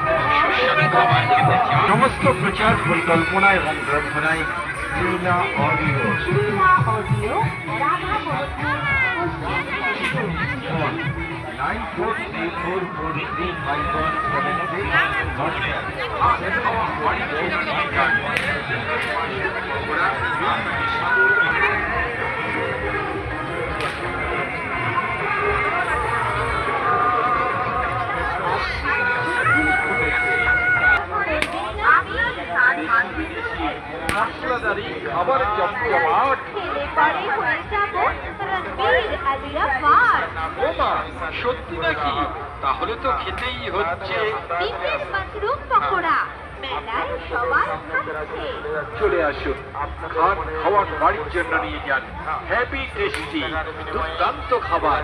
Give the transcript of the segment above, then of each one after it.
সুস্বাদু খাবার খেতে চান, সমস্ত প্রচার পরিকল্পনা এবং গ্রন্থনায় শ্রীলা অডিও। শ্রীলা অডিও, রাধা ভবন, পশ্চিম মেদিনীপুর। 9434315676। মশলাদারি খাবারের জমজমাট। খেলে পরে হয়ে যাব রণবীর আলিয়া পার। ওমা, সত্যি নাকি? তাহলে তো খেতেই হচ্ছে। বিশেষ মাশরুম পকোড়া, মেলায় সবাই খাচ্ছে। চলে আসুন, খান খাওয়ার বাড়ির জন্য নিয়ে যান। হ্যাপি টেস্টি দুর্দান্ত খাবার,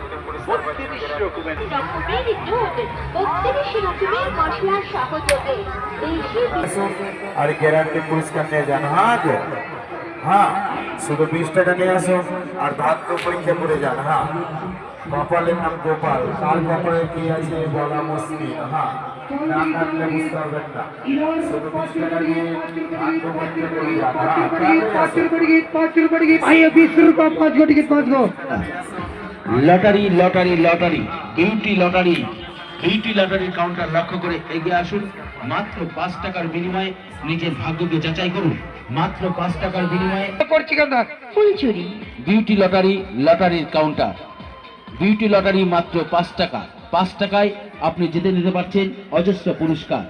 32 রকমের রকমের দুধ, 32 রকমের মশলার সহযোগে দেশি আর গ্যারান্টি পুরস্কার নিয়ে যান। হ্যাঁ, শুধু 20 টাকা নিয়ে আসুন আর ভাগ্য পরীক্ষা করে যান। হ্যাঁ, কপালের নাম গোপাল, কার কপালে কি আছে বলা মুশকিল। হ্যাঁ, না কাটলে বুঝতে পারবেন না। শুধু 20 টাকা দিয়ে ভাগ্য পরীক্ষা করে যান। Lottery lottery lottery beauty lottery, beauty লটারির কাউন্টার লক্ষ্য করে এগিয়ে আসুন। মাত্র 5 টাকার বিনিময়ে নিজের ভাগ্যকে যাচাই করুন। মাত্র 5 টাকার বিনিময়ে ফুলচুরি। বিউটি লটারি, লটারির কাউন্টার। বিউটি লটারি মাত্র 5 টাকা। 5 টাকায় আপনি জিতে নিতে পারছেন অজস্র পুরস্কার।